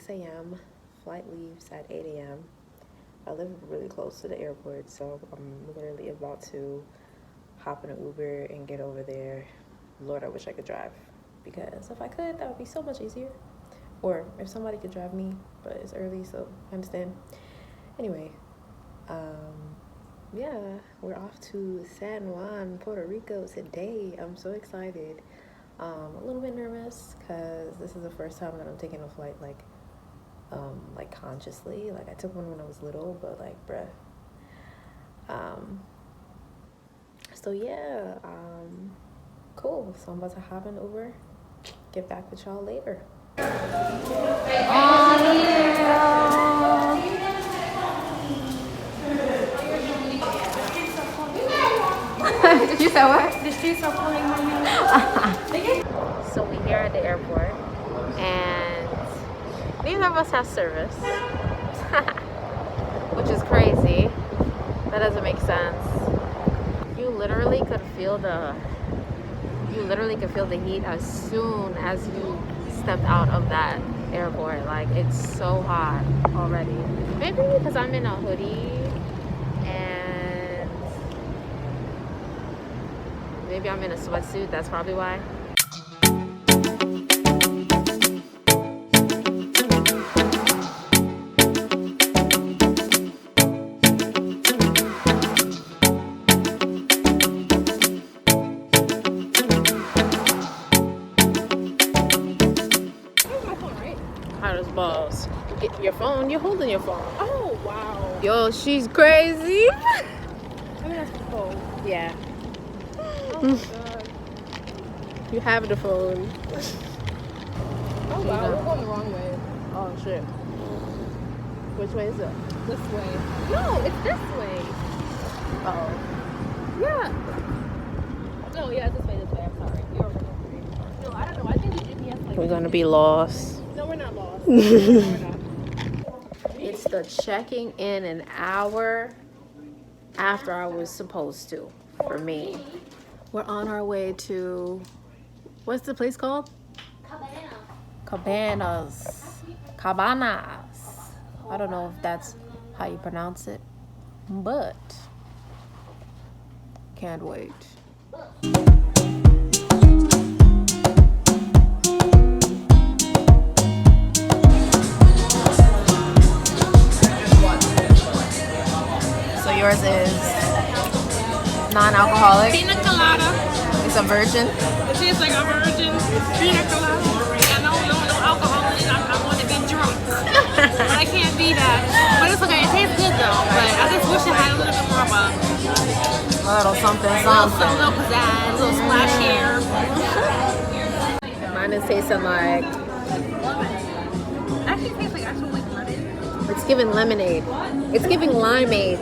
a.m. Flight leaves at 8 a.m. I live really close to the airport, so I'm literally about to hop in an Uber and get over there. Lord, I wish I could drive, because if I could, that would be so much easier. Or if somebody could drive me, but it's early, so I understand. Anyway, yeah, we're off to San Juan, Puerto Rico today. I'm so excited. A little bit nervous because this is the first time that I'm taking a flight like consciously. Like I took one when I was little, but like bruh. So yeah, cool. So I'm about to hop in Uber, get back with y'all later. Did you say what? The streets are calling my name. So we're here at the airport, and neither of us have service, which is crazy. That doesn't make sense. You literally could feel the heat as soon as you stepped out of that airport. Like it's so hot already. Maybe because I'm in a hoodie and maybe I'm in a sweatsuit. That's probably why. Balls. Get your phone. You're holding your phone. Oh wow. Yo, she's crazy. I mean that's the phone. Yeah. Oh my god. You have the phone. Oh wow, we're going the wrong way. Oh shit. Which way is it? This way. No, it's this way. Oh. Yeah. No, yeah, it's this way. I'm sorry. You're over here. No, I don't know. I think the GPS like. We're gonna be lost. No, we're not lost. No, we're not. It's the checking in an hour after I was supposed to, for me. We're on our way to, what's the place called? Cabanas. I don't know if that's how you pronounce it, but can't wait. Yours is non-alcoholic. Pina colada. It's a virgin. It tastes like a virgin. Pina colada. Yeah, no alcohol in it. I want to be drunk. But I can't be that. But it's okay. It tastes good though. But I just wish it had a little bit more of a little something. A little pizzazz, a little splash here. Mine is tasting like. Actually, it tastes like actual like lemon. It's giving lemonade. It's giving limeade.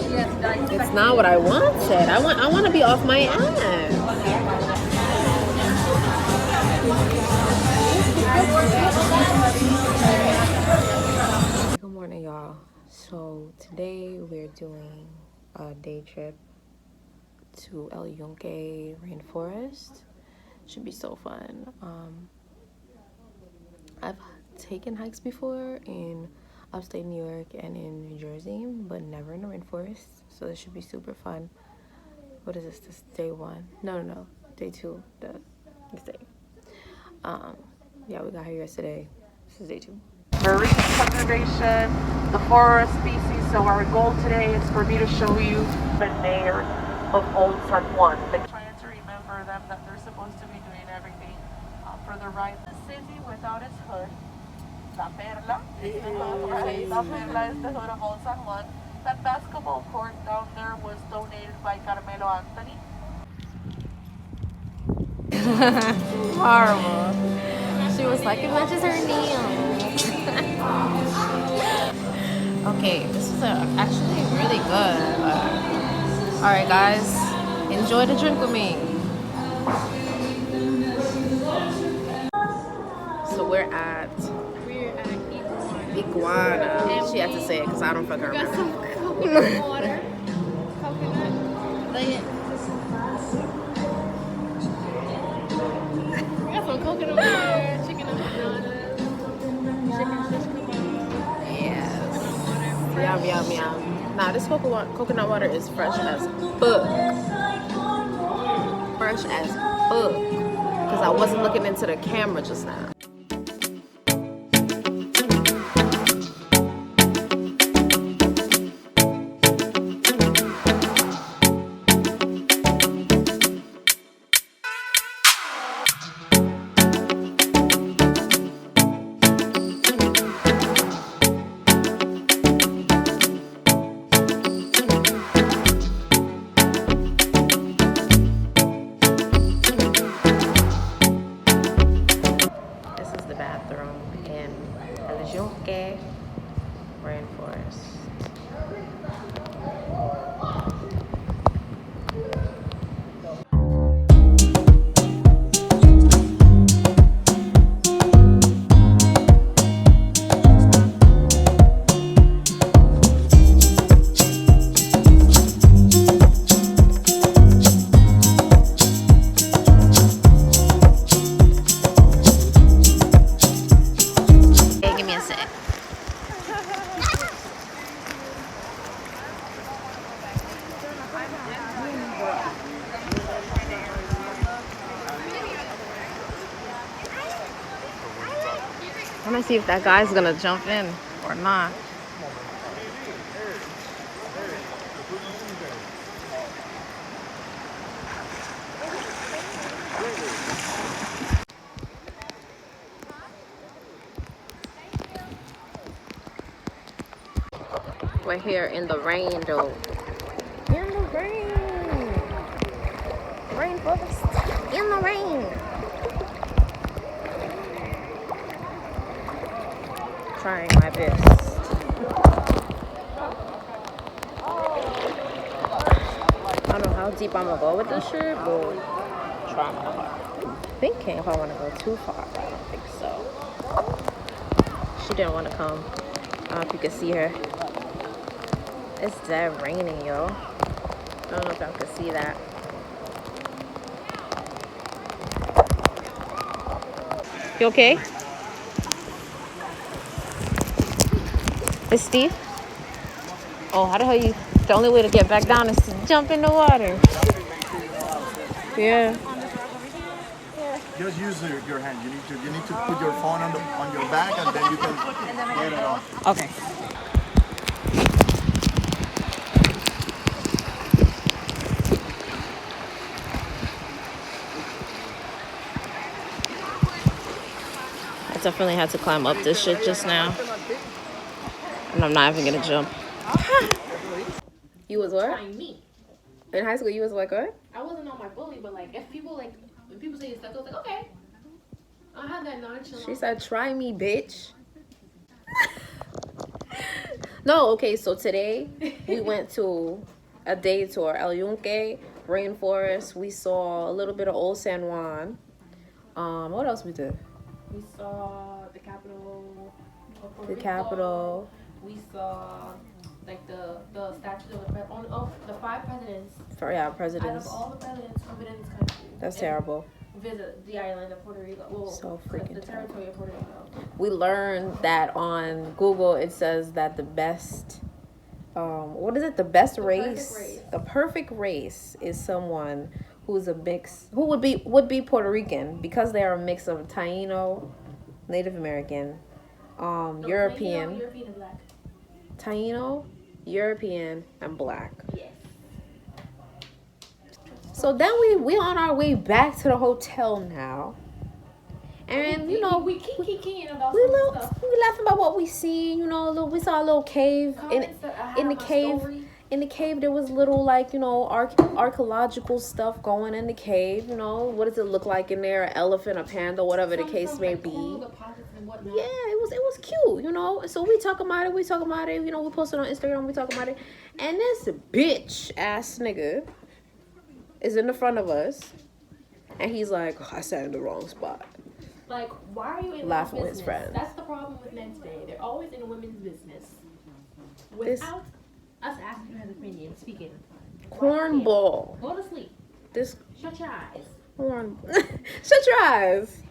It's not what I wanted. I want to be off my ass. Good morning, y'all. So today we're doing a day trip to El Yunque Rainforest. Should be so fun. I've taken hikes before in upstate New York and in New Jersey, but never in the rainforest, so this should be super fun. What is this? This is day one? No, day two. This day. Yeah, we got here yesterday. This is day two. Marine conservation, the forest species. So our goal today is for me to show you the mayor of Old San Juan. Trying to remember them that they're supposed to be doing everything for the right. The city without its hood. La Perla is the hood, right? La Perla is the hood of Old San Juan. That basketball court down there was donated by Carmelo Anthony. Horrible. She was like, it matches her nails. Okay, this is actually really good. Alright guys, enjoy the drink with me. So we're at Iguana. She had to say it because I don't fucking remember. Got some coconut water. Coconut. We got some coconut water, chicken empanadas, chicken shish kebab. Yum, yum, yum. Nah, this coconut water is fresh as fuck. Fresh as fuck. Because I wasn't looking into the camera just now. Rainforest. Give me a sec. I'm gonna see if that guy's gonna jump in or not. We're here in the rain, though. In the rain. Rainforest. In the rain. Trying my best. I don't know how deep I'm gonna go with this shit, but try my hard. Thinking if I want to go too far, I don't think so. She didn't want to come. I don't know if you can see her. It's dead raining, yo. I don't know if y'all can see that. You okay? It's Steve? Oh, how the hell you... The only way to get back down is to jump in the water. Yeah. Just use your hand. You need to put your phone on your back and then you can get it off. Okay. I definitely had to climb up this shit just now. And I'm not even gonna jump. You was what? Me. In high school, you was like what? I wasn't on my bully, but like if people when people say stuff, I was like, okay. I had that nonchalant. She said, try me, bitch. No, okay, so today we went to a day tour, El Yunque, Rainforest. We saw a little bit of Old San Juan. What else we did? We saw the capital. Of Puerto The Rico. capital. We saw like the statues of the 5 presidents. Yeah, Out presidents. of all the presidents who've been in this country. That's and terrible. Visit the island of Puerto Rico. Well, So freaking the territory of Puerto Rico. We learned that on Google it says that the best, what is it? The best race, the perfect race is someone who's a mix, who would be Puerto Rican because they are a mix of Taino, Native American, European, European and black. Taino, European, and black. Yes. So then we on our way back to the hotel now, and you know we keep about we some stuff. laughing about what we seen. You know, we saw a little cave Comments that I had in the on my cave. story. In the cave, there was little like archaeological stuff going in the cave. You know, what does it look like in there? An elephant, a panda, whatever the case may be. Cool deposits and whatnot. Yeah, it was cute, you know. So we talk about it. You know, we posted on Instagram. We talk about it, and this bitch ass nigga is in the front of us, and he's like, oh, I sat in the wrong spot. Like, why are you in Laughing women's with his business? friends. That's the problem with men today. They're always in women's business without us asking her opinion. Speaking. Cornball. Go to sleep. This Shut your eyes. corn. Shut your eyes.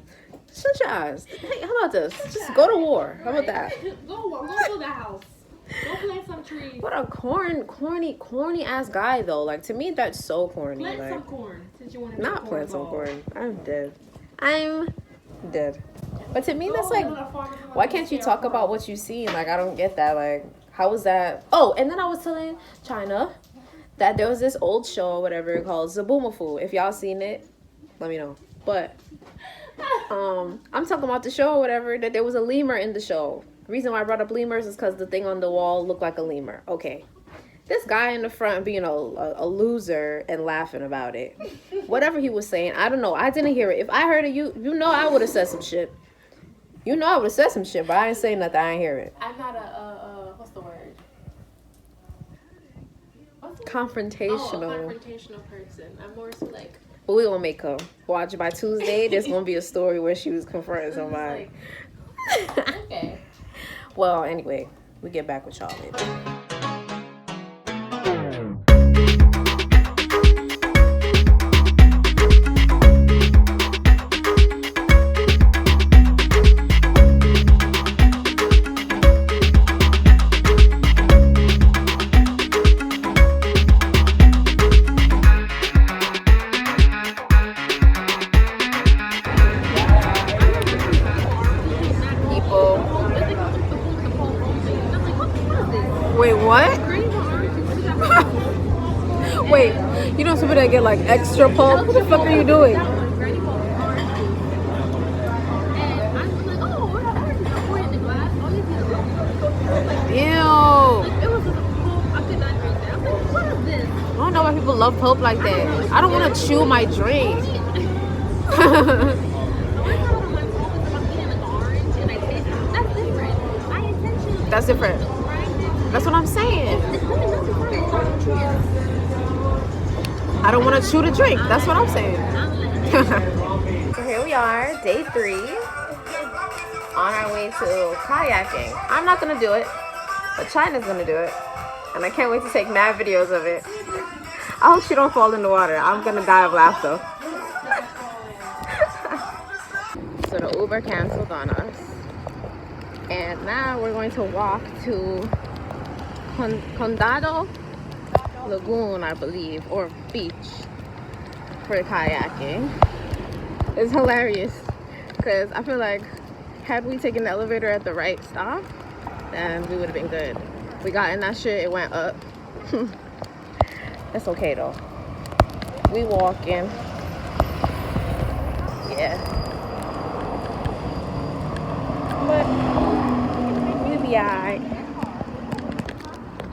Shut your eyes. Hey, how about this? Just go to war. How about that? Go to the house. Go plant some trees. What a corny ass guy though. Like to me, that's so corny. Plant Like some corn since you want to not plant some corn. I'm dead. I'm dead. But to me, that's like, why can't you talk about what you see? Like I don't get that. Like how was that? Oh, and then I was telling China that there was this old show, whatever, called Zaboomafoo. If y'all seen it, let me know. But I'm talking about the show or whatever, that there was a lemur in the show. The reason why I brought up lemurs is because the thing on the wall looked like a lemur. Okay. This guy in the front being a loser and laughing about it. Whatever he was saying, I don't know. I didn't hear it. If I heard it, you know I would have said some shit. You know I would have said some shit, but I ain't saying nothing. I ain't hear it. I'm not what's the word? Confrontational. Confrontational person. I'm more so like. But we gonna make her watch by Tuesday. There's gonna be a story where she was confronting somebody. Okay. Well, anyway, we get back with y'all later. Wait, what? Wait, you know somebody that get like extra pulp? What the fuck are you doing? Ew. I don't know why people love pulp like that. I don't want to chew my drink. That's different. That's what I'm saying. I don't want to chew the drink. That's what I'm saying. So here we are, day 3, on our way to kayaking. I'm not going to do it, but China's going to do it. And I can't wait to take mad videos of it. I hope she don't fall in the water. I'm going to die of laughter. So the Uber canceled on us. And now we're going to walk to Condado Lagoon, I believe, or beach for kayaking. It's hilarious because I feel like had we taken the elevator at the right stop, then we would have been good. We got in that shit, it went up. That's okay though. We walking. Yeah. But we'll be alright.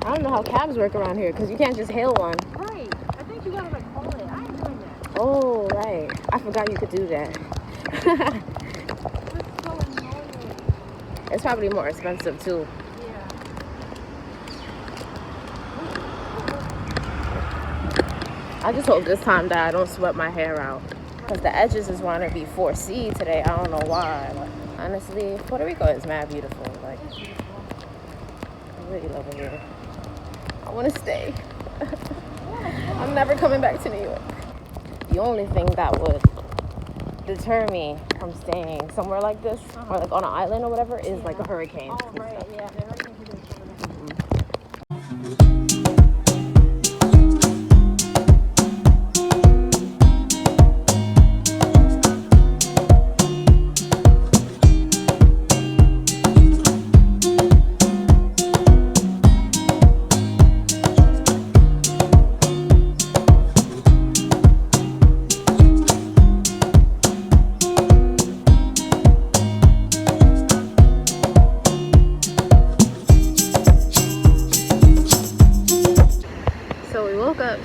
I don't know how cabs work around here because you can't just hail one. Right. I think you gotta like call it. I ain't doing that. Oh, right. I forgot you could do that. It's so annoying. It's probably more expensive too. Yeah. I just hope this time that I don't sweat my hair out. Because the edges is want to be 4C today. I don't know why. Like, honestly, Puerto Rico is mad beautiful. Like, I really love it here. I want to stay. I'm never coming back to New York. The only thing that would deter me from staying somewhere like this, or like on an island or whatever, is like a hurricane. Oh, right. Yeah. The hurricane could be coming up.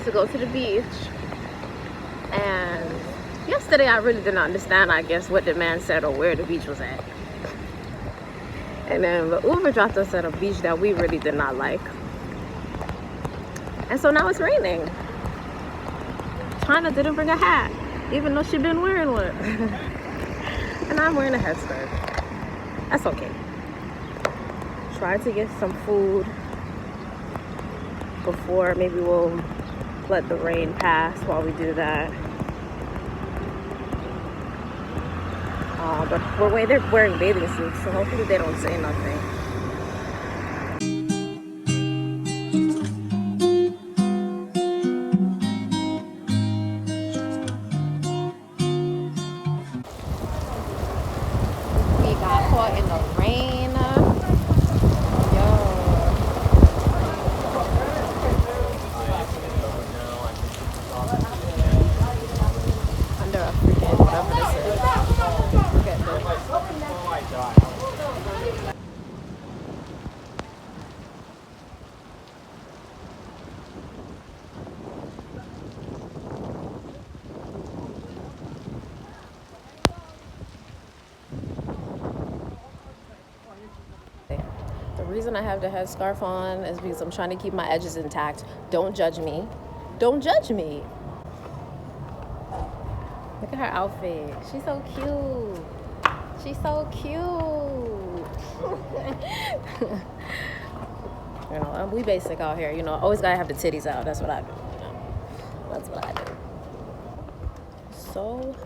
To go to the beach, and yesterday I really didn't understand, I guess, what the man said or where the beach was at. And then the Uber dropped us at a beach that we really did not like, and so now it's raining. China didn't bring a hat, even though she'd been wearing one. And I'm wearing a headscarf. That's okay. Try to get some food before maybe we'll let the rain pass while we do that. But they're wearing bathing suits, so hopefully they don't say nothing. reason I have the headscarf on is because I'm trying to keep my edges intact. Don't judge me. Don't judge me. Look at her outfit. She's so cute. She's so cute. You know, we basic out here. You know, always gotta have the titties out. That's what I do. You know? That's what I do. So,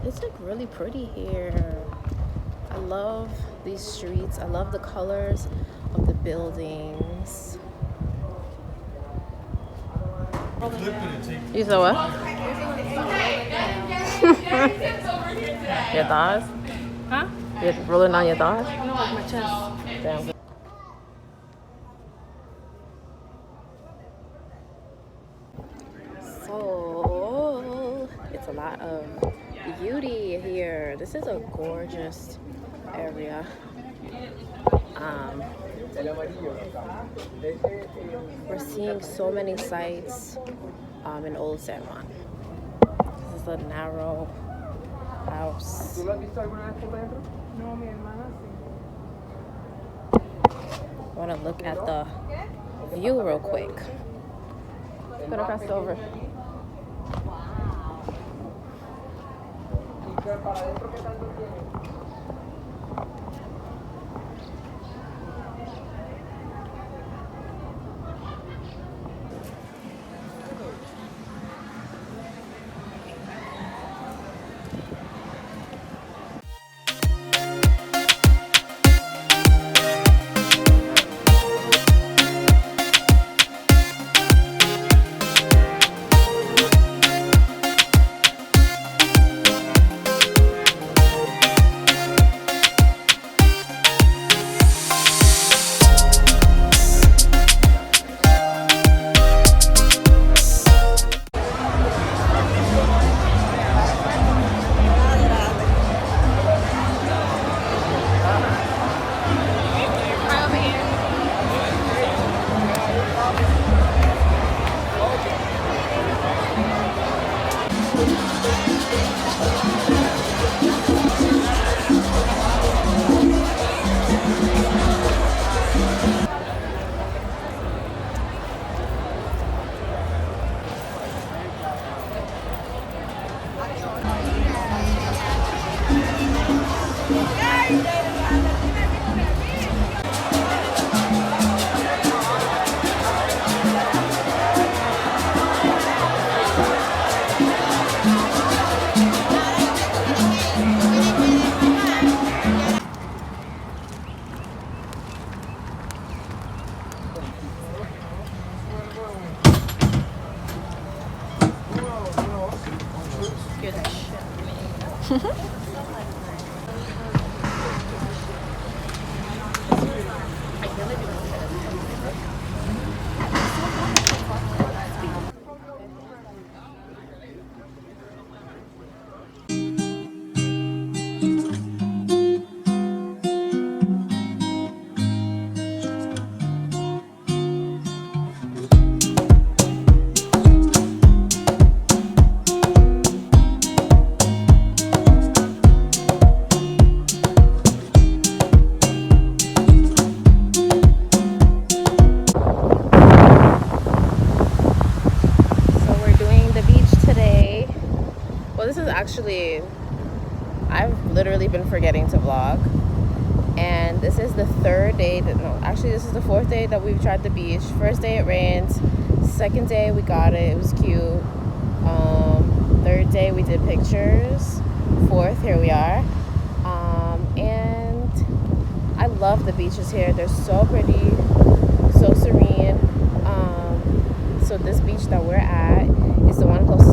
it's like really pretty here. I love these streets. I love the colors of the buildings. You saw what? Your thighs? Huh? You're rolling on your thighs? No, like my chest. Damn. So, it's a lot of beauty here. This is a gorgeous area. We're seeing so many sites in Old San Juan. This is a narrow house. I want to look at the view real quick. Put it across over. Actually, I've literally been forgetting to vlog, and this is the third day that this is the fourth day that we've tried the beach. First day it rained, second day we got it was cute, third day we did pictures, fourth here we are, and I love the beaches here. They're so pretty, so serene. So this beach that we're at is the one closest